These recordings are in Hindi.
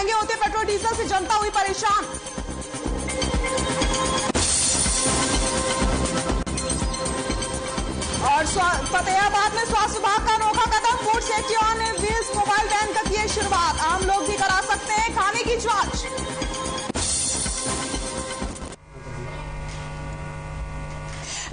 महंगे होते पेट्रोल डीजल से जनता हुई परेशान। और फतेहाबाद में स्वास्थ्य विभाग का अनोखा कदम, food safety on wheels mobile van का किए शुरुआत। आम लोग भी करा सकते हैं खाने की जांच।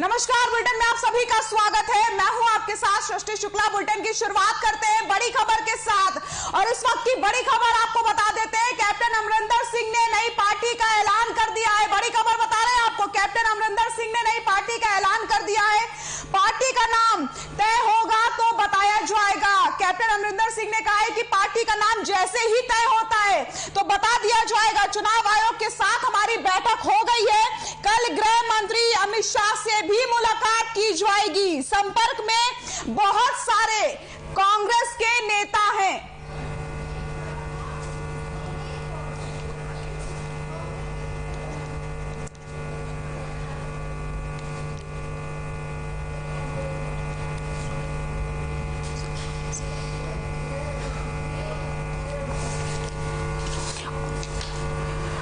नमस्कार, बुलेटिन में आप सभी का स्वागत है। मैं हूं आपके साथ सृष्टि शुक्ला। बुलेटिन की शुरुआत करते हैं बड़ी खबर के साथ और इस वक्त की बड़ी खबर आपको बता देते हैं। कैप्टन अमरिंदर सिंह ने नई पार्टी का ऐलान कर दिया है। बड़ी खबर बता रहे हैं आपको, कैप्टन अमरिंदर सिंह ने नई पार्टी का ऐलान कर दिया है। पार्टी का नाम तय होगा तो बताया जाएगा। कैप्टन अमरिंदर सिंह ने कहा है कि पार्टी का नाम जैसे ही तय होता है तो बता दिया जाएगा। चुनाव आयोग के साथ हमारी बैठक हो गई है। कल गृह मंत्री अमित शाह से भी मुलाकात की जाएगी। संपर्क में बहुत सारे कांग्रेस के नेता हैं।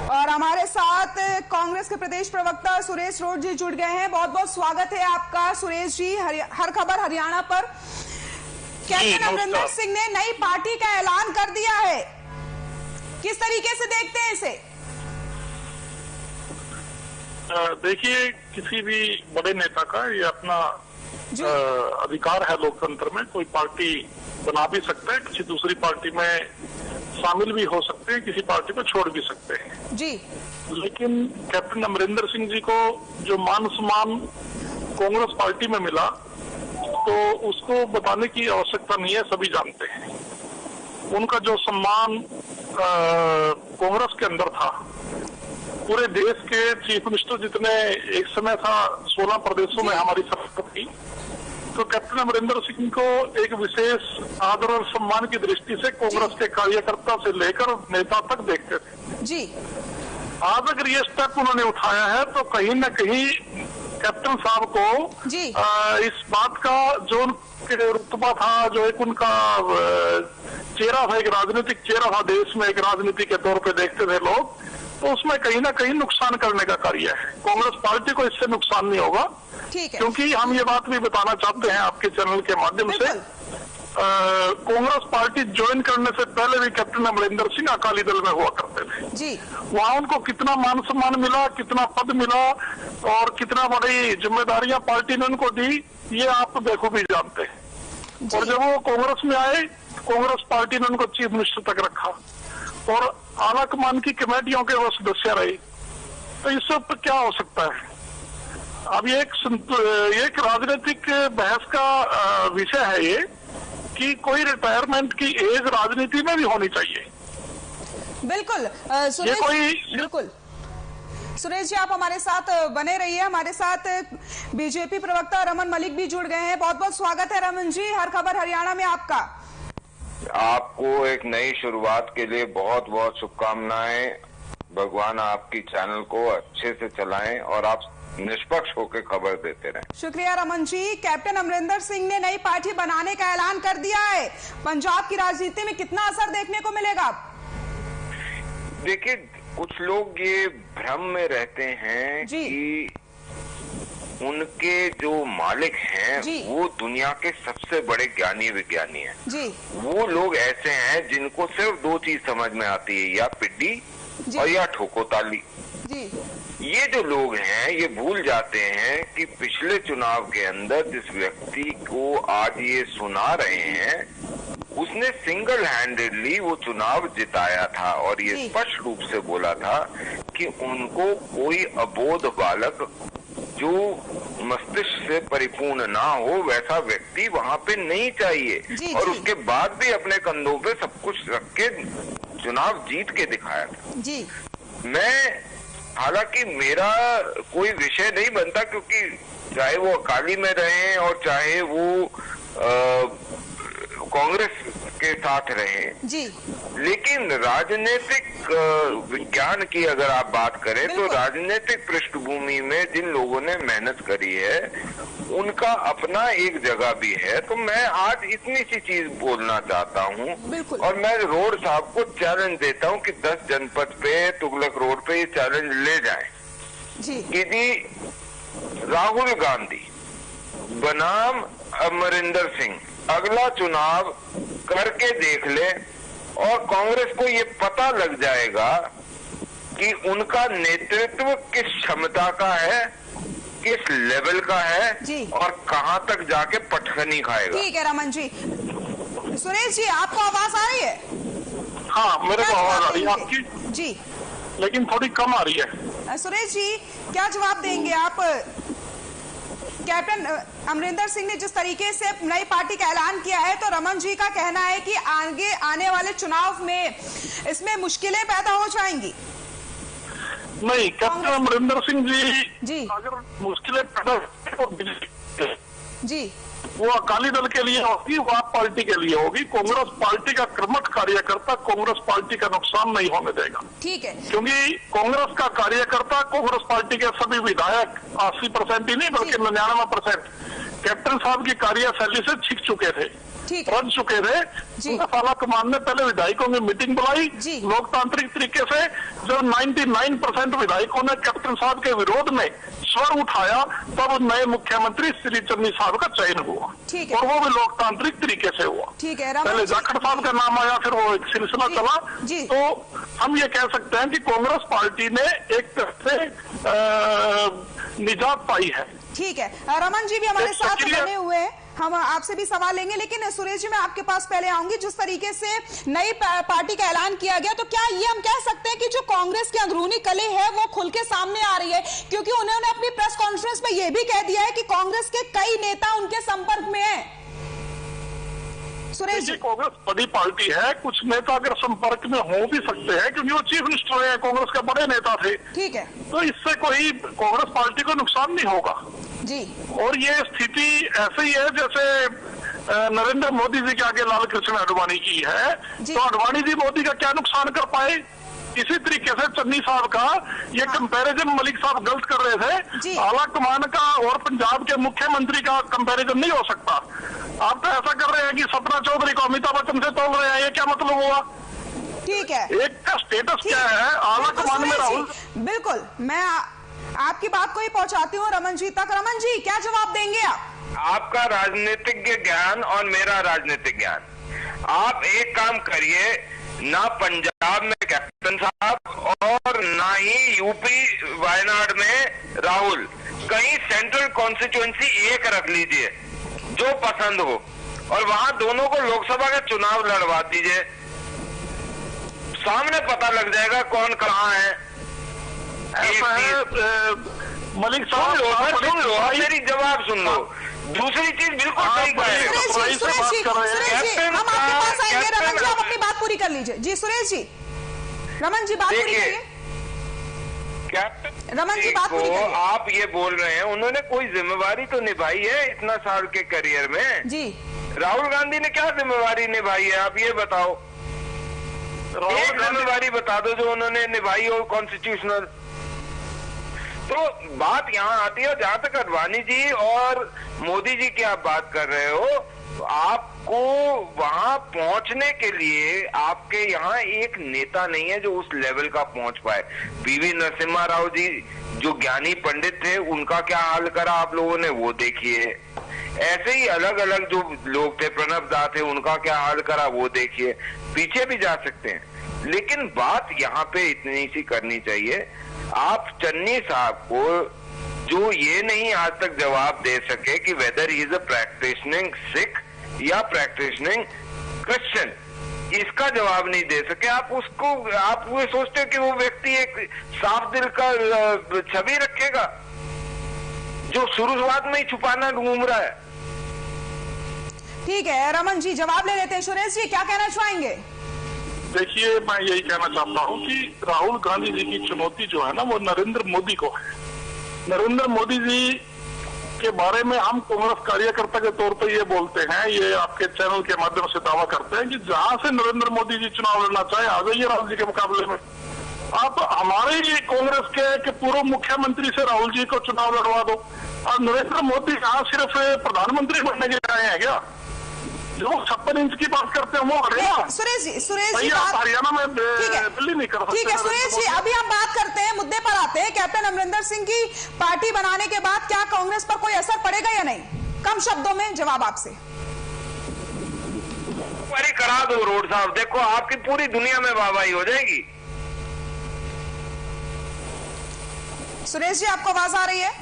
और हमारे साथ कांग्रेस के प्रदेश प्रवक्ता सुरेश रोड जी जुड़ गए हैं। बहुत बहुत स्वागत है आपका सुरेश जी हर खबर हरियाणा पर। कैप्टन अमरिंदर सिंह ने नई पार्टी का ऐलान कर दिया है, किस तरीके से देखते हैं इसे? देखिए, किसी भी बड़े नेता का ये अपना अधिकार है लोकतंत्र में। कोई पार्टी बना भी सकता है, किसी दूसरी पार्टी में शामिल भी हो सकते हैं, किसी पार्टी को छोड़ भी सकते हैं जी। लेकिन कैप्टन अमरिंदर सिंह जी को जो मान सम्मान कांग्रेस पार्टी में मिला तो उसको बताने की आवश्यकता नहीं है, सभी जानते हैं। उनका जो सम्मान कांग्रेस के अंदर था, पूरे देश के चीफ मिनिस्टर जितने एक समय था 16 प्रदेशों में हमारी सरकार थी, तो कैप्टन अमरिंदर सिंह को एक विशेष आदर और सम्मान की दृष्टि से कांग्रेस के कार्यकर्ता से लेकर नेता तक देखते थे जी। आज अगर ये स्टेप उन्होंने उठाया है तो कहीं न कहीं कैप्टन साहब को जी। इस बात का जो उनके रुतबा था, जो एक उनका चेहरा था, एक राजनीतिक चेहरा था देश में, एक राजनीति के तौर पे देखते थे लोग, तो उसमें कहीं ना कहीं नुकसान करने का कार्य है। कांग्रेस पार्टी को इससे नुकसान नहीं होगा, ठीक है। क्योंकि हम ये बात भी बताना चाहते हैं आपके चैनल के माध्यम से, कांग्रेस पार्टी ज्वाइन करने से पहले भी कैप्टन अमरिंदर सिंह अकाली दल में हुआ करते थे जी। वहाँ उनको कितना मान सम्मान मिला, कितना पद मिला और कितना बड़ी जिम्मेदारियां पार्टी ने उनको दी, ये आप तो देखो भी जानते हैं। और जब वो कांग्रेस में आए, कांग्रेस पार्टी ने उनको चीफ मिनिस्टर तक रखा और आला कमान की कमेटियों के वो सदस्य रहे। तो इससे क्या हो सकता है? अब ये एक राजनीतिक बहस का विषय है ये कि कोई रिटायरमेंट की एज राजनीति में भी होनी चाहिए। बिल्कुल सुरेश, बिल्कुल सुरेश जी, आप हमारे साथ बने रहिए। हमारे साथ बीजेपी प्रवक्ता रमन मलिक भी जुड़ गए हैं। बहुत बहुत स्वागत है रमन जी हर खबर हरियाणा में आपका। आपको एक नई शुरुआत के लिए बहुत बहुत शुभकामनाएं। भगवान आपकी चैनल को अच्छे से चलाएं और आप निष्पक्ष होकर खबर देते रहें। शुक्रिया रमन जी। कैप्टन अमरिंदर सिंह ने नई पार्टी बनाने का ऐलान कर दिया है। पंजाब की राजनीति में कितना असर देखने को मिलेगा? देखिए, कुछ लोग ये भ्रम में रहते हैं कि उनके जो मालिक हैं वो दुनिया के सबसे बड़े ज्ञानी विज्ञानी हैं जी। वो लोग ऐसे हैं जिनको सिर्फ दो चीज समझ में आती है, या पिड्डी और या ठोको ताली जी। ये जो लोग हैं ये भूल जाते हैं कि पिछले चुनाव के अंदर जिस व्यक्ति को आज ये सुना रहे हैं उसने सिंगल हैंडेडली वो चुनाव जिताया था और ये स्पष्ट रूप से बोला था कि उनको कोई अबोध बालक जो मस्तिष्क से परिपूर्ण ना हो वैसा व्यक्ति वहां पे नहीं चाहिए। और उसके बाद भी अपने कंधों पे सब कुछ रख के चुनाव जीत के दिखाया था जी। मैं हालांकि मेरा कोई विषय नहीं बनता, क्योंकि चाहे वो अकाली में रहे और चाहे वो कांग्रेस के साथ रहे जी। लेकिन राजनीतिक विज्ञान की अगर आप बात करें तो राजनीतिक पृष्ठभूमि में जिन लोगों ने मेहनत करी है उनका अपना एक जगह भी है। तो मैं आज इतनी सी चीज बोलना चाहता हूँ और मैं रोड साहब को चैलेंज देता हूँ कि 10 जनपद पे तुगलक रोड पे ये चैलेंज ले जाएं कि जी राहुल गांधी बनाम अमरिंदर सिंह अगला चुनाव करके देख ले और कांग्रेस को ये पता लग जाएगा कि उनका नेतृत्व किस क्षमता का है, किस लेवल का है और कहां तक जाके पटखनी खाएगा। ठीक है रमन जी। सुरेश जी आपको आवाज आ रही है? हाँ मेरे को आवाज आ रही है आपकी जी, लेकिन थोड़ी कम आ रही है। सुरेश जी क्या जवाब देंगे आप? कैप्टन अमरिंदर सिंह ने जिस तरीके से नई पार्टी का ऐलान किया है तो रमन जी का कहना है कि आगे आने वाले चुनाव में इसमें मुश्किलें पैदा हो जाएंगी। नहीं, कैप्टन अमरिंदर सिंह जी अगर मुश्किलें पैदा जी वो अकाली दल के लिए होगी, वो आप पार्टी के लिए होगी। कांग्रेस पार्टी का कर्मठ कार्यकर्ता कांग्रेस पार्टी का नुकसान नहीं होने देगा। ठीक है, क्योंकि कांग्रेस का कार्यकर्ता कांग्रेस पार्टी के सभी विधायक 80% ही नहीं बल्कि 99% कैप्टन साहब की कार्यशैली से छिक चुके थे, रन चुके थे। साला कमान ने पहले विधायकों की मीटिंग बुलाई लोकतांत्रिक तरीके से, जब 99% विधायकों ने कैप्टन साहब के विरोध में स्वर उठाया तब नए मुख्यमंत्री श्री चन्नी साहब का चयन हुआ और वो भी लोकतांत्रिक तरीके से हुआ। पहले जाखड़ साहब का नाम आया, फिर वो एक सिलसिला चला। तो हम ये कह सकते हैं कि कांग्रेस पार्टी ने एक तरह से निजात पाई है। ठीक है, रमन जी भी हमारे साथ बने हुए हैं, हम आपसे भी सवाल लेंगे। लेकिन सुरेश जी मैं आपके पास पहले आऊंगी। जिस तरीके से नई पार्टी का ऐलान किया गया तो क्या ये हम कह सकते हैं कि जो कांग्रेस की अंदरूनी कलह है वो खुल के सामने आ रही है? क्योंकि उन्होंने अपनी प्रेस कॉन्फ्रेंस में ये भी कह दिया है कि कांग्रेस के कई नेता उनके संपर्क में है। सुरेश जी, कांग्रेस बड़ी पार्टी है, कुछ नेता अगर संपर्क में हो भी सकते हैं क्योंकि वो चीफ मिनिस्टर है, कांग्रेस के बड़े नेता थे। ठीक है, तो इससे कोई कांग्रेस पार्टी को नुकसान नहीं होगा जी। और ये स्थिति ऐसे ही है जैसे नरेंद्र मोदी जी के आगे लाल कृष्ण आडवाणी की है, तो आडवाणी जी मोदी का क्या नुकसान कर पाए? इसी तरीके से चन्नी साहब का ये कंपैरिजन मलिक साहब गलत कर रहे थे। आला कमान का और पंजाब के मुख्यमंत्री का कंपैरिजन नहीं हो सकता। आप तो ऐसा कर रहे हैं कि सपना चौधरी को अमिताभ बच्चन से तोल रहे हैं, ये क्या मतलब हुआ? ठीक है, एक का स्टेटस क्या है आला कमान में राहुल? बिल्कुल, मैं आपकी बात को ही पहुंचाती हूँ रमन जी तक। रमन जी क्या जवाब देंगे आप? आपका राजनीतिक ज्ञान और मेरा राजनीतिक ज्ञान, आप एक काम करिए, ना पंजाब में कैप्टन साहब और ना ही यूपी वायनाड में राहुल, कहीं सेंट्रल कॉन्स्टिट्यूएंसी एक रख लीजिए जो पसंद हो और वहां दोनों को लोकसभा का चुनाव लड़वा दीजिए, सामने पता लग जाएगा कौन कहाँ है। मलिक साहब सुन लो, मेरी जवाब सुन लो। दूसरी चीज बिल्कुल सही कह रहे हो। हम आपके पास आएंगे। रमन जी आप अपनी बात पूरी कर लीजिए। जी सुरेश जी, रमन जी बात पूरी करिए। रमन जी बात पूरी करिए। आप ये बोल रहे हैं उन्होंने कोई जिम्मेवारी तो निभाई है इतना साल के करियर में जी। राहुल गांधी ने क्या जिम्मेवारी निभाई है आप ये बताओ, एक जिम्मेवारी बता दो जो उन्होंने निभाई हो कॉन्स्टिट्यूशनल। तो बात यहाँ आती है, जहां तक आडवाणी जी और मोदी जी की आप बात कर रहे हो, तो आपको वहां पहुंचने के लिए आपके यहाँ एक नेता नहीं है जो उस लेवल का पहुंच पाए। पीवी नरसिम्हा राव जी जो ज्ञानी पंडित थे उनका क्या हाल करा आप लोगों ने वो देखिए, ऐसे ही अलग अलग जो लोग थे, प्रणब दा थे, उनका क्या हाल करा वो देखिए, पीछे भी जा सकते हैं। लेकिन बात यहाँ पे इतनी सी करनी चाहिए, आप चन्नी साहब को जो ये नहीं आज तक जवाब दे सके कि whether he is a practising Sikh या प्रैक्टिशनिंग क्रिश्चियन, इसका जवाब नहीं दे सके। आप उसको, आप वो सोचते हो कि वो व्यक्ति एक साफ दिल का छवि रखेगा जो शुरुआत में ही छुपाना घूम रहा है। ठीक है रमन जी जवाब ले लेते हैं। सुरेश जी क्या कहना चाहेंगे? देखिए मैं यही कहना चाहता हूँ कि राहुल गांधी जी की चुनौती जो है ना वो नरेंद्र मोदी को है। नरेंद्र मोदी जी के बारे में हम कांग्रेस कार्यकर्ता के तौर पर ये बोलते हैं, ये आपके चैनल के माध्यम से दावा करते हैं कि जहां से नरेंद्र मोदी जी चुनाव लड़ना चाहे आ जाइए राहुल जी के मुकाबले में। आप हमारे ही कांग्रेस के पूर्व मुख्यमंत्री से राहुल जी को चुनाव लड़वा दो। और नरेंद्र मोदी यहाँ सिर्फ प्रधानमंत्री बनने के आए हैं क्या? जो 56 इंच की बात करते हैं वो हरियाणा। सुरेश जी हरियाणा में दिल्ली नहीं कर सकते। ठीक है सुरेश जी, अभी हम बात करते हैं, मुद्दे पर आते हैं। कैप्टन अमरिंदर सिंह की पार्टी बनाने के बाद क्या कांग्रेस पर कोई असर पड़ेगा या नहीं? कम शब्दों में जवाब आपसे। करा दो रोड साहब, देखो आपकी पूरी दुनिया में वाहवाही हो जाएगी। सुरेश जी आपको आवाज आ रही है?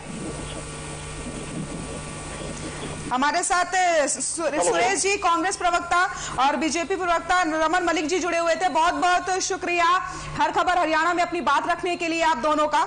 हमारे साथ सुरेश जी कांग्रेस प्रवक्ता और बीजेपी प्रवक्ता रमन मलिक जी जुड़े हुए थे। बहुत बहुत शुक्रिया हर खबर हरियाणा में अपनी बात रखने के लिए आप दोनों का।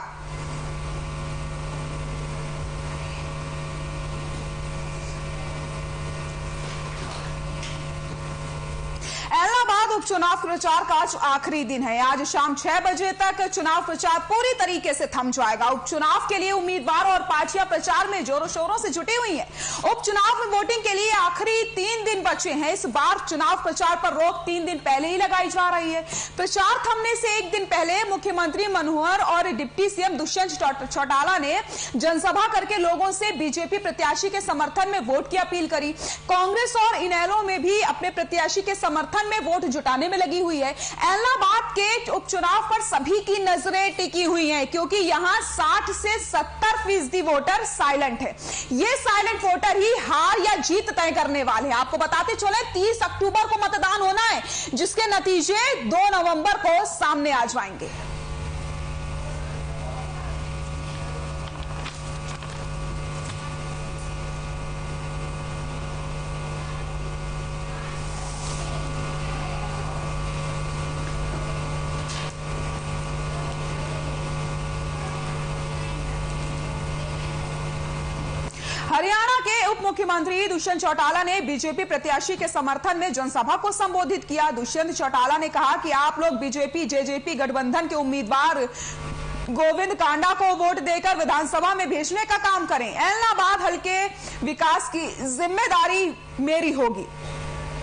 इलाहाबाद उपचुनाव प्रचार का आज आखिरी दिन है। आज शाम 6 बजे तक चुनाव प्रचार पूरी तरीके से थम जाएगा। उपचुनाव के लिए उम्मीदवार और पार्टियां प्रचार में जोरों शोरों से जुटी हुई हैं। उपचुनाव में वोटिंग के लिए आखिरी 3 दिन बचे हैं। इस बार चुनाव प्रचार पर रोक 3 दिन पहले ही लगाई जा रही है। प्रचार थमने से 1 दिन पहले मुख्यमंत्री मनोहर और डिप्टी सीएम दुष्यंत चौटाला ने जनसभा करके लोगों से बीजेपी प्रत्याशी के समर्थन में वोट की अपील करी। कांग्रेस और इनेलो में भी अपने प्रत्याशी के समर्थन में वोट जुटाने में लगी हुई है। इलाहाबाद के उपचुनाव पर सभी की नजरें टिकी हुई हैं, क्योंकि यहां 60 से 70% वोटर साइलेंट है। ये साइलेंट वोटर ही हार या जीत तय करने वाले हैं। आपको बताते चले 30 अक्टूबर को मतदान होना है, जिसके नतीजे 2 नवंबर को सामने आ जाएंगे। हरियाणा के उप मुख्यमंत्री दुष्यंत चौटाला ने बीजेपी प्रत्याशी के समर्थन में जनसभा को संबोधित किया। दुष्यंत चौटाला ने कहा कि आप लोग बीजेपी जेजेपी गठबंधन के उम्मीदवार गोविंद कांडा को वोट देकर विधानसभा में भेजने का काम करें। इलाहाबाद हल्के विकास की जिम्मेदारी मेरी होगी।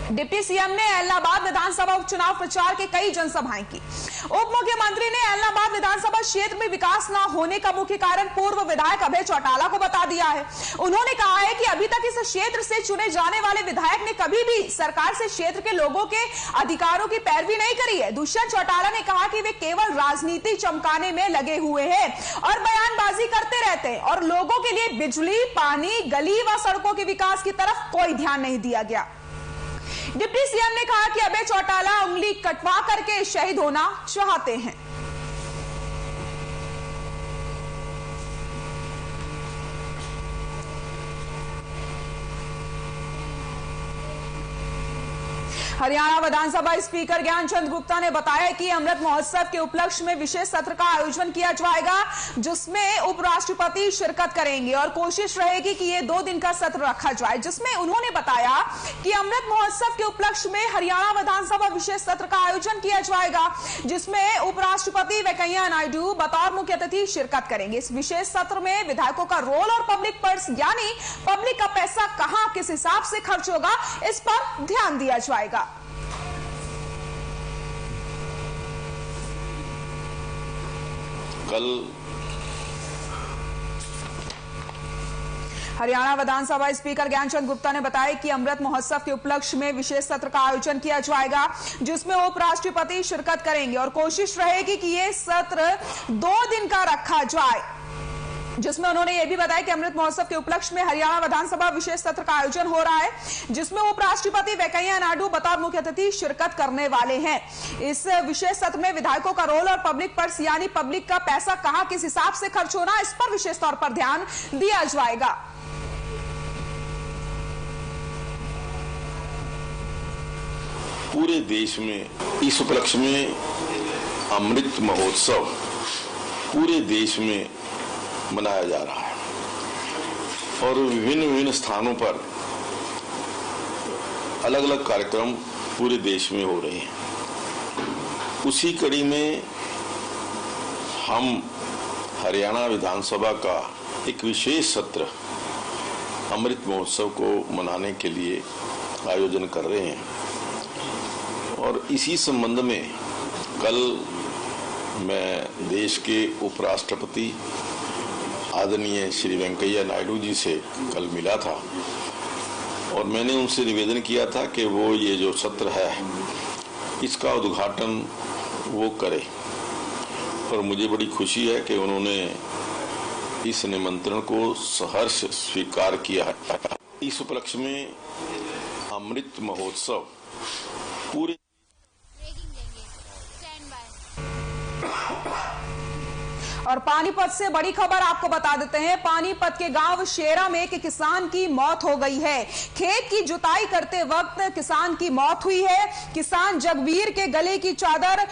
डिप्टी सीएम ने इलाहाबाद विधानसभा उपचुनाव प्रचार के कई जनसभाएं की। उप मुख्यमंत्री ने इलाहाबाद विधानसभा क्षेत्र में विकास न होने का मुख्य कारण पूर्व विधायक अभय चौटाला को बता दिया है। उन्होंने कहा है कि अभी तक इस क्षेत्र से चुने जाने वाले विधायक ने कभी भी सरकार से क्षेत्र के लोगों के अधिकारों की पैरवी नहीं करी है। दुष्यंत चौटाला ने कहा कि वे केवल राजनीति चमकाने में लगे हुए हैं और बयानबाजी करते रहते हैं और लोगों के लिए बिजली, पानी, गली व सड़कों के विकास की तरफ कोई ध्यान नहीं दिया गया। डिप्टी सीएम ने कहा कि अभय चौटाला उंगली कटवा करके शहीद होना चाहते हैं। हरियाणा विधानसभा स्पीकर ज्ञानचंद गुप्ता ने बताया कि अमृत महोत्सव के उपलक्ष्य में विशेष सत्र का आयोजन किया जाएगा, जिसमें उपराष्ट्रपति शिरकत करेंगे और कोशिश रहेगी कि ये 2 दिन का सत्र रखा जाए। जिसमें उन्होंने बताया कि अमृत महोत्सव के उपलक्ष्य में हरियाणा विधानसभा विशेष सत्र का आयोजन किया जाएगा, जिसमें उपराष्ट्रपति वेंकैया नायडू बतौर मुख्य अतिथि शिरकत करेंगे। इस विशेष सत्र में विधायकों का रोल और पब्लिक पर्स यानी पब्लिक का पैसा कहां किस हिसाब से खर्च होगा, इस पर ध्यान दिया जाएगा। कल हरियाणा विधानसभा स्पीकर ज्ञानचंद गुप्ता ने बताया कि अमृत महोत्सव के उपलक्ष्य में विशेष सत्र का आयोजन किया जाएगा, जिसमें उपराष्ट्रपति शिरकत करेंगे और कोशिश रहेगी कि यह सत्र 2 दिन का रखा जाए। जिसमें उन्होंने यह भी बताया कि अमृत महोत्सव के उपलक्ष्य में हरियाणा विधानसभा विशेष सत्र का आयोजन हो रहा है, जिसमें उपराष्ट्रपति वेंकैया नायडू बतौर मुख्य अतिथि शिरकत करने वाले हैं। इस विशेष सत्र में विधायकों का रोल और पब्लिक पर्स यानी पब्लिक का पैसा कहां किस हिसाब से खर्च होना, इस पर विशेष तौर पर ध्यान दिया जाएगा। पूरे देश में इस उपलक्ष्य में अमृत महोत्सव पूरे देश में मनाया जा रहा है और विभिन्न स्थानों पर अलग अलग कार्यक्रम पूरे देश में हो रहे हैं। उसी कड़ी में हम हरियाणा विधानसभा का एक विशेष सत्र अमृत महोत्सव को मनाने के लिए आयोजन कर रहे हैं। और इसी संबंध में कल मैं देश के उपराष्ट्रपति आदरणीय श्री वेंकैया नायडू जी से कल मिला था और मैंने उनसे निवेदन किया था कि वो ये जो सत्र है इसका उद्घाटन वो करे। और मुझे बड़ी खुशी है कि उन्होंने इस निमंत्रण को सहर्ष स्वीकार किया है। इस उपलक्ष्य में अमृत महोत्सव पूरे और पानीपत से बड़ी खबर आपको बता देते हैं। पानीपत के गांव शेरा में एक किसान की मौत हो गई है। खेत की जुताई करते वक्त किसान की मौत हुई है। किसान जगवीर के गले की चादर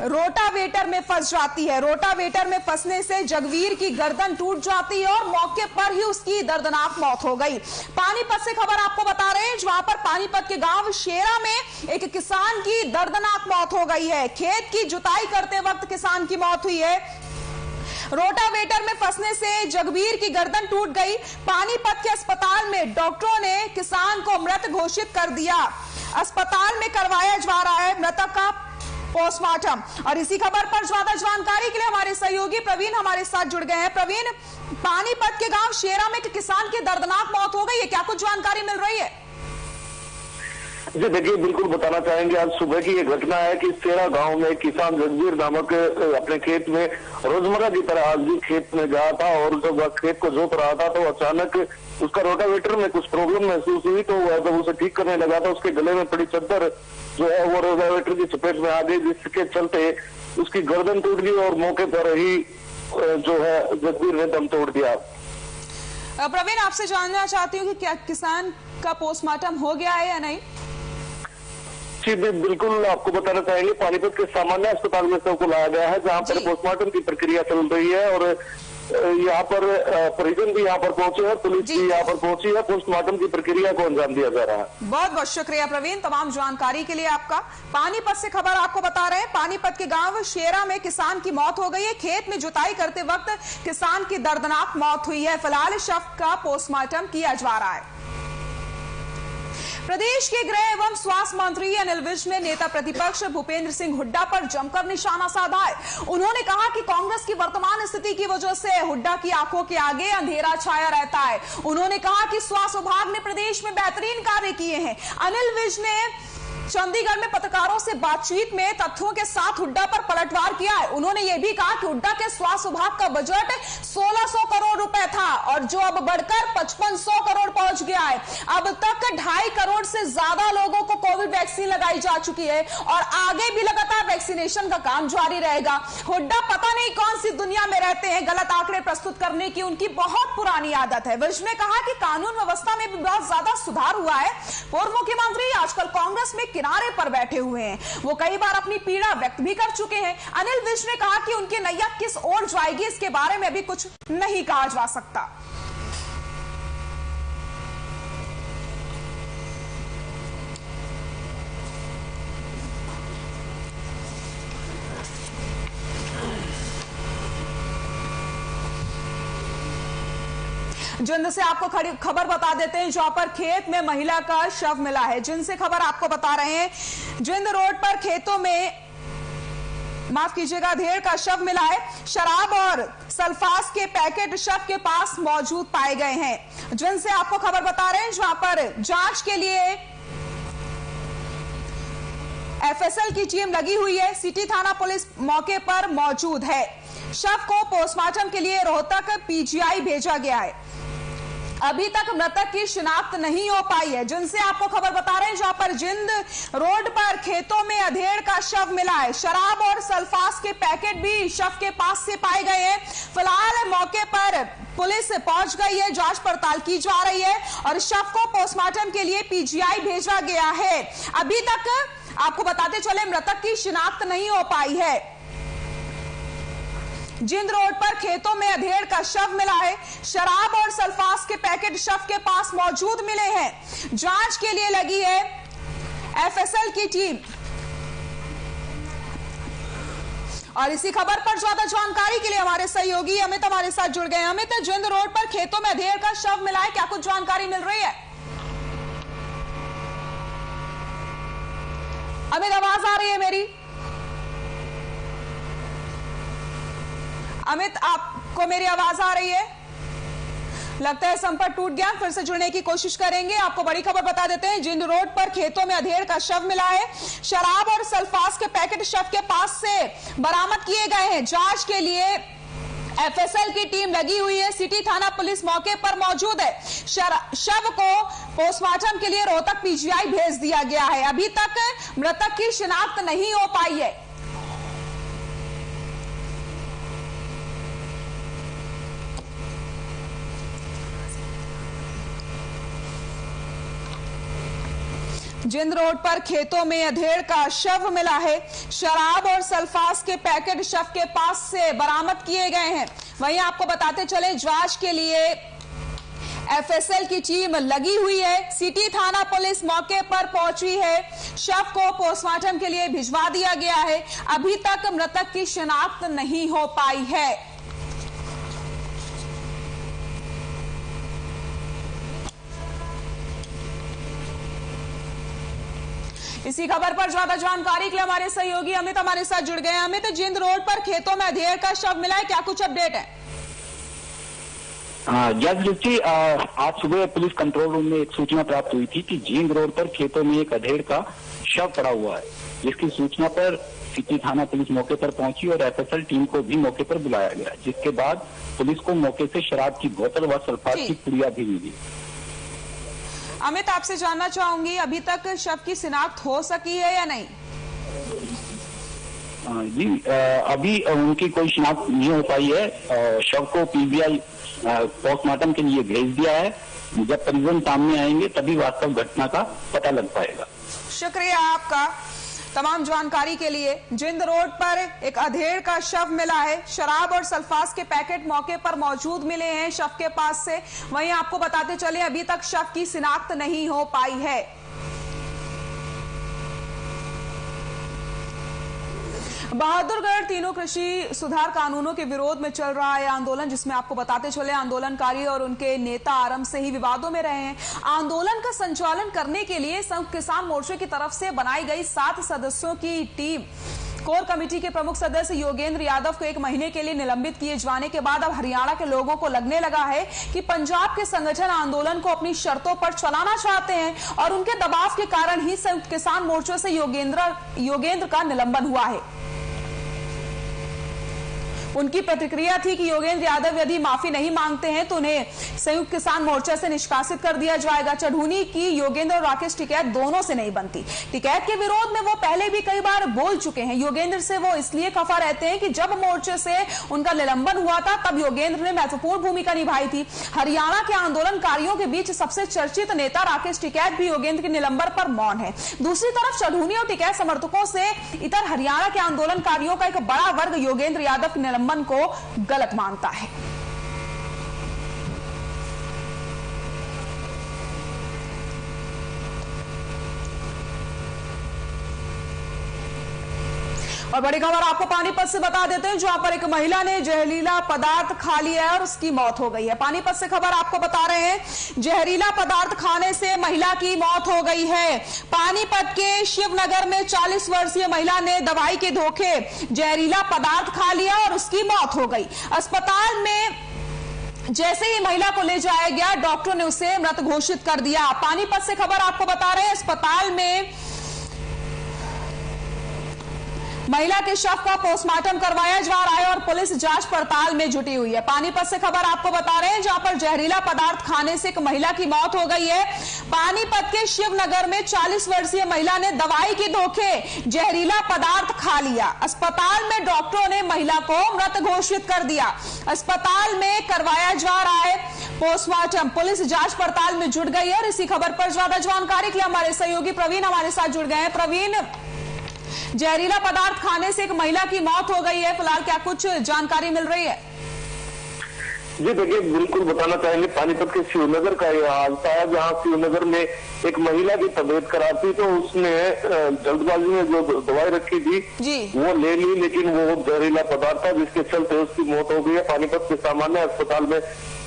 रोटावेटर में फंस जाती है। रोटावेटर में फंसने से जगवीर की गर्दन टूट जाती है और मौके पर ही उसकी दर्दनाक मौत हो गई। पानीपत से खबर आपको बता रहे हैं, जहां पर पानीपत के गांव शेरा में एक किसान की दर्दनाक मौत हो गई है। खेत की जुताई करते वक्त किसान की मौत हुई है। रोटावेटर में फंसने से जगवीर की गर्दन टूट गई। पानीपत के अस्पताल में डॉक्टरों ने किसान को मृत घोषित कर दिया। अस्पताल में करवाया जा रहा है मृतक का पोस्टमार्टम। और इसी खबर पर ज्यादा जानकारी के लिए हमारे सहयोगी प्रवीण हमारे साथ जुड़ गए हैं। प्रवीण, पानीपत के गांव शेरा में किसान की दर्दनाक मौत हो गई है, क्या कुछ जानकारी मिल रही है? जी देखिए, बिल्कुल बताना चाहेंगे। आज सुबह की ये घटना है कि शेरा गांव में किसान जगवीर नामक अपने खेत में रोजमर्रा की तरह आज भी खेत में गया था और जब वह खेत को जोत रहा था तो अचानक उसका रोटावेटर में कुछ प्रॉब्लम महसूस हुई। तो वह जब उसे ठीक करने लगा था उसके गले में पड़ी चद्दर जो है वो रोटावेटर की चपेट में आ गई, जिसके चलते उसकी गर्दन टूट गई और मौके पर ही जो है जगवीर ने दम तोड़ दिया। प्रवीण, आपसे जानना चाहती हूँ कि क्या किसान का पोस्टमार्टम हो गया है या नहीं? जी बिल्कुल, आपको बताना चाहेंगे पानीपत के सामान्य अस्पताल में सबको लाया गया है, जहां पर पोस्टमार्टम की प्रक्रिया चल रही है और यहाँ पर परिजन भी यहाँ पर पहुंचे हैं, पुलिस भी यहाँ पर पहुंची है। पोस्टमार्टम की प्रक्रिया को अंजाम दिया जा रहा है। बहुत बहुत शुक्रिया प्रवीण, तमाम जानकारी के लिए आपका। पानीपत से खबर आपको बता रहे हैं, पानीपत के गांव शेरा में किसान की मौत हो गई है। खेत में जुताई करते वक्त किसान की दर्दनाक मौत हुई है। फिलहाल शव का पोस्टमार्टम किया जा रहा है। प्रदेश के गृह एवं स्वास्थ्य मंत्री अनिल विज ने नेता प्रतिपक्ष भूपेंद्र सिंह हुड्डा पर जमकर निशाना साधा है। उन्होंने कहा कि कांग्रेस की वर्तमान स्थिति की वजह से हुड्डा की आंखों के आगे अंधेरा छाया रहता है। उन्होंने कहा कि स्वास्थ्य विभाग ने प्रदेश में बेहतरीन कार्य किए हैं। अनिल विज ने चंडीगढ़ में पत्रकारों से बातचीत में तथ्यों के साथ हुड्डा पर पलटवार किया है। उन्होंने यह भी कहा कि हुड्डा के स्वास्थ्य विभाग का बजट 1600 करोड़ रुपए था और जो अब बढ़कर 5500 करोड़ पहुंच गया है। अब तक 2.5 करोड़ से ज्यादा लोगों को कोविड वैक्सीन लगाई जा चुकी है और आगे भी लगातार वैक्सीनेशन का काम जारी रहेगा। हुड्डा पता नहीं कौन सी दुनिया में रहते हैं, गलत आंकड़े प्रस्तुत करने की उनकी बहुत पुरानी आदत है। विज ने कहा कि कानून व्यवस्था में भी बहुत ज्यादा सुधार हुआ है। पूर्व मुख्यमंत्री आजकल कांग्रेस में किनारे पर बैठे हुए हैं, वो कई बार अपनी पीड़ा व्यक्त भी कर चुके हैं। अनिल विज ने कहा कि उनकी नैया किस ओर जाएगी इसके बारे में अभी कुछ नहीं कहा जा सकता। जिंद से आपको खबर बता देते हैं, जहां पर खेत में महिला का शव मिला है। जिंद से खबर आपको बता रहे हैं, जिंद रोड पर खेतों में माफ कीजिएगा अधेड़ का शव मिला है। शराब और सल्फास के पैकेट शव के पास मौजूद पाए गए हैं। जिंद से आपको खबर बता रहे हैं, जहां पर जांच के लिए एफएसएल की टीम लगी हुई है। सिटी थाना पुलिस मौके पर मौजूद है। शव को पोस्टमार्टम के लिए रोहतक पीजीआई भेजा गया है। अभी तक मृतक की शिनाख्त नहीं हो पाई है। जिनसे आपको खबर बता रहे हैं, जहां पर जिंद रोड पर खेतों में अधेड़ का शव मिला है। शराब और सल्फास के पैकेट भी शव के पास से पाए गए हैं। फिलहाल मौके पर पुलिस पहुंच गई है, जांच पड़ताल की जा रही है और शव को पोस्टमार्टम के लिए पीजीआई भेजा गया है। अभी तक आपको बताते चले मृतक की शिनाख्त नहीं हो पाई है। जिंद रोड पर खेतों में अधेड़ का शव मिला है। शराब और सल्फास के पैकेट शव के पास मौजूद मिले हैं। जांच के लिए लगी है एफएसएल की टीम। और इसी खबर पर ज्यादा जानकारी के लिए हमारे सहयोगी अमित हमारे साथ जुड़ गए हैं। अमित, जिंद रोड पर खेतों में अधेड़ का शव मिला है, क्या कुछ जानकारी मिल रही है? अमित, आवाज आ रही है मेरी? अमित, आपको मेरी आवाज आ रही है? लगता है संपर्क टूट गया, फिर से जुड़ने की कोशिश करेंगे। आपको बड़ी खबर बता देते हैं, जिंद रोड पर खेतों में अधेड़ का शव मिला है। शराब और सल्फास के पैकेट शव के पास से बरामद किए गए हैं। जांच के लिए एफएसएल की टीम लगी हुई है। सिटी थाना पुलिस मौके पर मौजूद है। शव को पोस्टमार्टम के लिए रोहतक पीजीआई भेज दिया गया है। अभी तक मृतक की शिनाख्त नहीं हो पाई है। जिंद रोड पर खेतों में अधेड़ का शव मिला है। शराब और सल्फास के पैकेट शव के पास से बरामद किए गए हैं। वहीं आपको बताते चले, जांच के लिए एफएसएल की टीम लगी हुई है। सिटी थाना पुलिस मौके पर पहुंची है। शव को पोस्टमार्टम के लिए भिजवा दिया गया है। अभी तक मृतक की शिनाख्त नहीं हो पाई है। इसी खबर पर ज्यादा जानकारी के लिए हमारे सहयोगी अमित हमारे साथ जुड़ गए हैं। अमित, जिंद रोड पर खेतों में अधेड़ का शव मिला है, क्या कुछ अपडेट है? दृष्टि, आज सुबह पुलिस कंट्रोल रूम में एक सूचना प्राप्त हुई थी कि जिंद रोड पर खेतों में एक अधेड़ का शव पड़ा हुआ है, जिसकी सूचना पर सिटी थाना पुलिस मौके पर पहुंची और एफएसएल टीम को भी मौके पर बुलाया गया, जिसके बाद पुलिस को मौके से शराब की बोतल व सल्फात की पुड़िया भी मिली। अमित, आपसे जानना चाहूंगी, अभी तक शव की शिनाख्त हो सकी है या नहीं? जी, अभी उनकी कोई शिनाख्त नहीं हो पाई है। शव को पीजीआई पोस्टमार्टम के लिए भेज दिया है। जब परिजन सामने आएंगे तभी वास्तव घटना का पता लग पाएगा। शुक्रिया आपका तमाम जानकारी के लिए। जिंद रोड पर एक अधेड़ का शव मिला है। शराब और सल्फास के पैकेट मौके पर मौजूद मिले हैं शव के पास से। वहीं आपको बताते चले, अभी तक शव की शिनाख्त नहीं हो पाई है। बहादुरगढ़ तीनों कृषि सुधार कानूनों के विरोध में चल रहा है आंदोलन, जिसमें आपको बताते चले, आंदोलनकारी और उनके नेता आरंभ से ही विवादों में रहे हैं। आंदोलन का संचालन करने के लिए संयुक्त किसान मोर्चे की तरफ से बनाई गई 7 सदस्यों की टीम कोर कमेटी के प्रमुख सदस्य योगेंद्र यादव को 1 महीने के लिए निलंबित किए जाने के बाद अब हरियाणा के लोगों को लगने लगा है कि पंजाब के संगठन आंदोलन को अपनी शर्तों पर चलाना चाहते हैं और उनके दबाव के कारण ही संयुक्त किसान मोर्चे से योगेंद्र का निलंबन हुआ है। उनकी प्रतिक्रिया थी कि योगेंद्र यादव यदि माफी नहीं मांगते हैं तो उन्हें संयुक्त किसान मोर्चा से निष्कासित कर दिया जाएगा। चढ़ूनी की योगेंद्र और राकेश टिकैत दोनों से नहीं बनती। टिकैत के विरोध में वो पहले भी कई बार बोल चुके हैं। योगेंद्र से वो इसलिए खफा रहते हैं कि जब मोर्चे से उनका निलंबन हुआ था तब योगेंद्र ने महत्वपूर्ण भूमिका निभाई थी। हरियाणा के आंदोलनकारियों के बीच सबसे चर्चित नेता राकेश टिकैत भी योगेंद्र के निलंबन पर मौन है। दूसरी तरफ चढ़ूनी और टिकैत समर्थकों से इतर हरियाणा के आंदोलनकारियों का एक बड़ा वर्ग योगेंद्र यादव के निलंबन को गलत मानता है। और बड़ी खबर आपको पानीपत से बता देते हैं, जहां पर एक महिला ने जहरीला पदार्थ खा लिया है और उसकी मौत हो गई है। पानीपत से खबर आपको बता रहे हैं, जहरीला पदार्थ खाने से महिला की मौत हो गई है। पानीपत के शिवनगर में 40 वर्षीय महिला ने दवाई के धोखे जहरीला पदार्थ खा लिया और उसकी मौत हो गई। अस्पताल में जैसे ही महिला को ले जाया गया, डॉक्टर ने उसे मृत घोषित कर दिया। पानीपत से खबर आपको बता रहे हैं, अस्पताल में महिला के शव का पोस्टमार्टम करवाया जा रहा है और पुलिस जांच पड़ताल में जुटी हुई है। पानीपत से खबर आपको बता रहे हैं, जहां पर जहरीला पदार्थ खाने से एक महिला की मौत हो गई है। पानीपत के शिवनगर में 40 वर्षीय महिला ने दवाई के धोखे जहरीला पदार्थ खा लिया। अस्पताल में डॉक्टरों ने महिला को मृत घोषित कर दिया। अस्पताल में करवाया जा रहा है पोस्टमार्टम। पुलिस जांच पड़ताल में जुट गई है और इसी खबर पर ज्यादा जानकारी के लिए हमारे सहयोगी प्रवीण हमारे साथ जुड़ गए हैं। प्रवीण, जहरीला पदार्थ खाने से एक महिला की मौत हो गई है, फिलहाल क्या कुछ जानकारी मिल रही है? जी देखिए, बिल्कुल बताना चाहेंगे, पानीपत के शिवनगर का यह हादसा है, जहां शिवनगर में एक महिला की तबीयत खराब थी, तो उसने जल्दबाजी में जो दवाई रखी थी वो ले ली, लेकिन वो जहरीला पदार्थ था, जिसके चलते उसकी मौत हो गई है। पानीपत के सामान्य अस्पताल में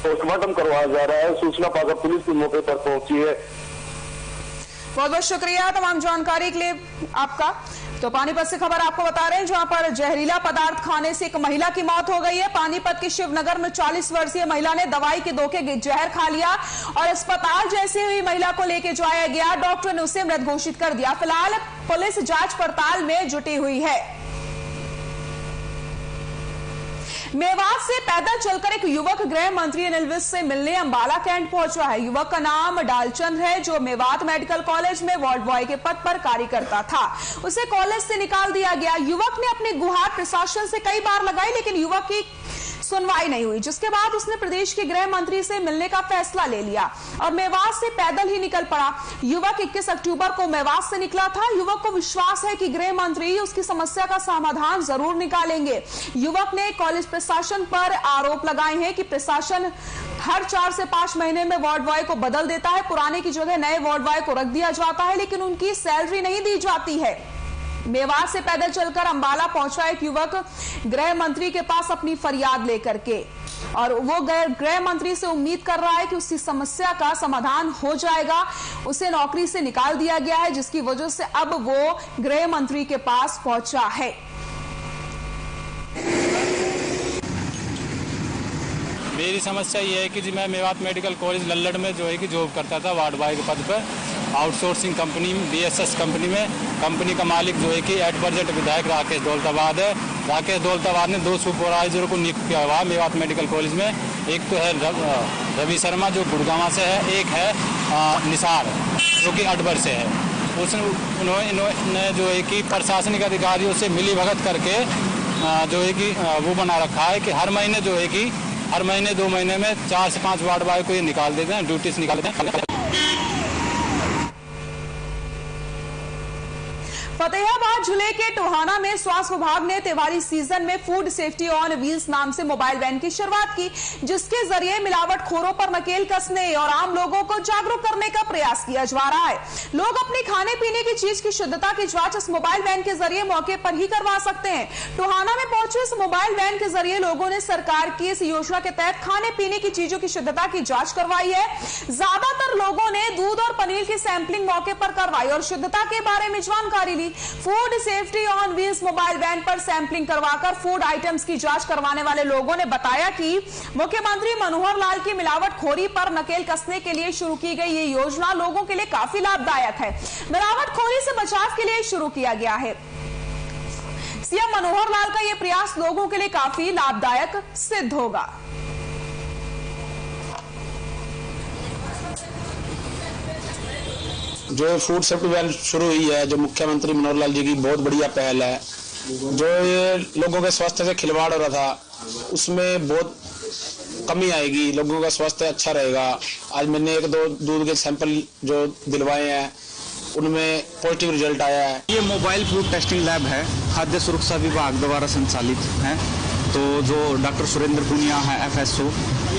पोस्टमार्टम करवाया जा रहा है। सूचना पाकर पुलिस भी मौके पर पहुंची है। बहुत बहुत शुक्रिया तमाम जानकारी के लिए आपका। तो पानीपत से खबर आपको बता रहे हैं, जहां पर जहरीला पदार्थ खाने से एक महिला की मौत हो गई है। पानीपत के शिवनगर में 40 वर्षीय महिला ने दवाई के धोखे जहर खा लिया और अस्पताल जैसे हुई महिला को लेकर जाया गया, डॉक्टर ने उसे मृत घोषित कर दिया। फिलहाल पुलिस जांच पड़ताल में जुटी हुई है। मेवात से पैदल चलकर एक युवक गृह मंत्री अनिल विज से मिलने अंबाला कैंट पहुंचा है। युवक का नाम डालचंद है, जो मेवात मेडिकल कॉलेज में वार्ड बॉय के पद पर कार्य करता था। उसे कॉलेज से निकाल दिया गया। युवक ने अपनी गुहार प्रशासन से कई बार लगाई, लेकिन युवक की सुनवाई नहीं हुई, जिसके बाद उसने प्रदेश के गृह मंत्री से मिलने का फैसला ले लिया और मेवात से पैदल ही निकल पड़ा। युवक 21 अक्टूबर को मेवात से निकला था। युवक को विश्वास है कि गृह मंत्री उसकी समस्या का समाधान जरूर निकालेंगे। युवक ने कॉलेज प्रशासन पर आरोप लगाए हैं कि प्रशासन हर 4 से 5 महीने में वार्ड बॉय को बदल देता है। पुराने की जगह नए वार्ड बॉय को रख दिया जाता है, लेकिन उनकी सैलरी नहीं दी जाती है। मेवात से पैदल चलकर अंबाला पहुंचा एक युवक गृह मंत्री के पास अपनी फरियाद लेकर के, और वो गृह मंत्री से उम्मीद कर रहा है कि उसकी समस्या का समाधान हो जाएगा। उसे नौकरी से निकाल दिया गया है, जिसकी वजह से अब वो गृह मंत्री के पास पहुंचा है। मेरी समस्या ये है कि जी मैं मेवात मेडिकल कॉलेज लल्लड़ में जो है कि जॉब करता था वार्ड बॉय के पद पर, आउटसोर्सिंग कंपनी BSS कंपनी में। कंपनी का मालिक जो है कि एट प्रेजेंट विधायक राकेश दौलताबाद है। राकेश दौलताबाद ने 2 सुपरवाइजरों को नियुक्त किया हुआ मेवात मेडिकल कॉलेज में। एक तो है रवि शर्मा जो गुड़गांव से है, एक है निसार जो कि अडबर से है। उन्होंने जो है कि प्रशासनिक अधिकारियों से मिली भगत करके जो है कि वो बना रखा है कि हर महीने जो है कि हर महीने 2 महीने में 4 से 5 वार्ड बॉय को ये निकाल देते हैं, ड्यूटी से निकाल देते हैं। फतेहाबाद जिले के टोहाना में स्वास्थ्य विभाग ने त्योहारी सीजन में फूड सेफ्टी ऑन व्हील्स नाम से मोबाइल वैन की शुरुआत की, जिसके जरिए मिलावटखोरों पर नकेल कसने और आम लोगों को जागरूक करने का प्रयास किया जा रहा है। लोग अपने खाने पीने की चीज की शुद्धता की जांच इस मोबाइल वैन के जरिए मौके पर ही करवा सकते हैं। टोहाना में पहुंचे इस मोबाइल वैन के जरिए लोगों ने सरकार की इस योजना के तहत खाने पीने की चीजों की शुद्धता की जांच करवाई है। ज्यादातर लोगों ने दूध और पनीर की सैंपलिंग मौके पर करवाई और शुद्धता के बारे में जानकारी ली। Food safety on wheels mobile van पर सैंपलिंग करवाकर फूड आइटम्स की जांच करवाने वाले लोगों ने बताया कि मुख्यमंत्री मनोहर लाल की मिलावटखोरी पर नकेल कसने के लिए शुरू की गई ये योजना लोगों के लिए काफी लाभदायक है। मिलावटखोरी से बचाव के लिए शुरू किया गया है। सीएम मनोहर लाल का यह प्रयास लोगों के लिए काफी लाभदायक सिद्ध होगा। जो फूड सेफ्टी वैन शुरू हुई है, जो मुख्यमंत्री मनोहर लाल जी की बहुत बढ़िया पहल है। जो ये लोगों के स्वास्थ्य से खिलवाड़ हो रहा था, उसमें बहुत कमी आएगी, लोगों का स्वास्थ्य अच्छा रहेगा। आज मैंने 1-2 दूध के सैंपल जो दिलवाए हैं, उनमें पॉजिटिव रिजल्ट आया है। ये मोबाइल फूड टेस्टिंग लैब है, खाद्य सुरक्षा विभाग द्वारा संचालित है। तो जो डॉक्टर सुरेंद्र पुनिया है FSO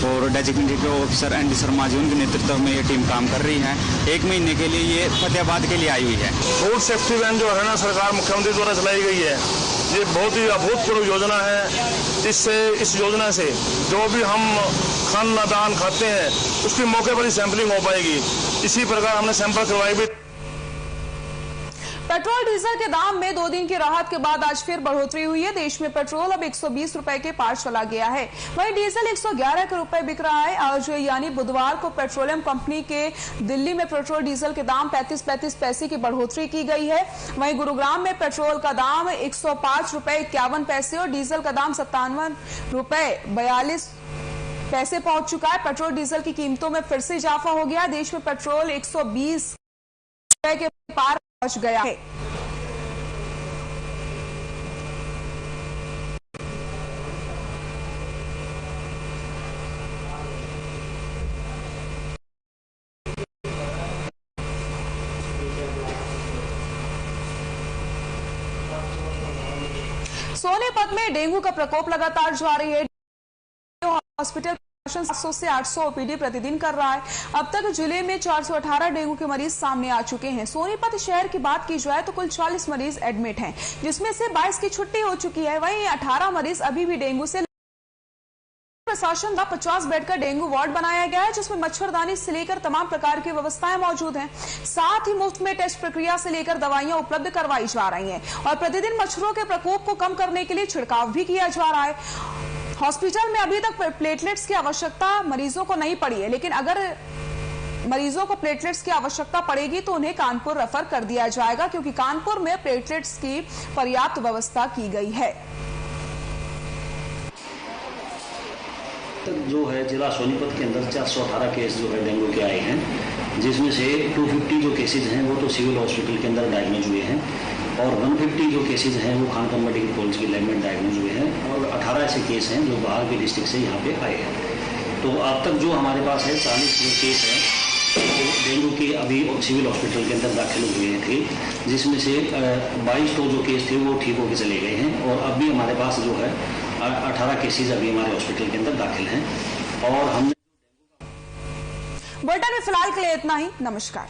और designated officer ND Sharma ji, उनके नेतृत्व में ये टीम काम कर रही है। 1 महीने के लिए ये फतेहाबाद के लिए आई हुई है। फूड सेफ्टी वैन जो हरियाणा सरकार मुख्यमंत्री द्वारा चलाई गई है, ये बहुत ही अभूतपूर्व योजना है। इससे इस योजना से जो भी हम खान खाते हैं उसकी मौके पर ही सैंपलिंग हो पाएगी। इसी प्रकार हमने सैंपल करवाई भी। पेट्रोल डीजल के दाम में 2 दिन की राहत के बाद आज फिर बढ़ोतरी हुई है। देश में पेट्रोल अब 120 रुपए के पार चला गया है। वहीं डीजल 111 के रुपए बिक रहा है। आज यानी बुधवार को पेट्रोलियम कंपनी के दिल्ली में पेट्रोल डीजल के दाम 35 पैसे की बढ़ोतरी की गई है। वहीं गुरुग्राम में पेट्रोल का दाम 105 रुपए 51 पैसे और डीजल का दाम 57 रुपए 42 पैसे पहुंच चुका है। पेट्रोल डीजल की कीमतों में फिर से इजाफा हो गया। देश में पेट्रोल 120 रुपए के पार पहुंच गया है। सोनीपत में डेंगू का प्रकोप लगातार जारी है। हॉस्पिटल 700 से 800 ओपीडी प्रतिदिन कर रहा है। अब तक जिले में 418 डेंगू के मरीज सामने आ चुके हैं। सोनीपत शहर की बात की जाए तो कुल 40 मरीज एडमिट हैं, जिसमें से 22 की छुट्टी हो चुकी है। वहीं 18 मरीज अभी भी डेंगू से। प्रशासन द्वारा 50 बेड का डेंगू वार्ड बनाया गया है, जिसमें मच्छरदानी से लेकर तमाम प्रकार की व्यवस्थाएं मौजूद हैं। साथ ही मुफ्त में टेस्ट प्रक्रिया से लेकर दवाइयां उपलब्ध करवाई जा रही हैं और प्रतिदिन मच्छरों के प्रकोप को कम करने के लिए छिड़काव भी किया जा रहा है। हॉस्पिटल में अभी तक प्लेटलेट्स की आवश्यकता मरीजों को नहीं पड़ी है, लेकिन अगर मरीजों को प्लेटलेट्स की आवश्यकता पड़ेगी तो उन्हें कानपुर रेफर कर दिया जाएगा, क्योंकि कानपुर में प्लेटलेट्स की पर्याप्त व्यवस्था की गई है। जो है जिला सोनीपत के अंदर 418 केस जो है डेंगू के आए हैं, जिसमें से 250 जो केसेज हैं वो तो सिविल हॉस्पिटल के अंदर डायग्नोज हुए हैं और 150 जो केसेज हैं वो खानपुर मेडिकल कॉलेज के लैब में डायग्नोज हुए हैं और 18 ऐसे केस हैं जो बाहर के डिस्ट्रिक्ट से यहाँ पे आए हैं। तो अब तक जो हमारे पास है 40 जो केस हैं वो डेंगू के अभी सिविल हॉस्पिटल के अंदर दाखिल हुए थे, जिसमें से 22 तो जो केस थे वो ठीक होकर चले गए हैं और अभी हमारे पास जो है 18 केसेज अभी हमारे हॉस्पिटल के अंदर दाखिल हैं। और हमने बुलेटिन में फिलहाल के लिए इतना ही। नमस्कार।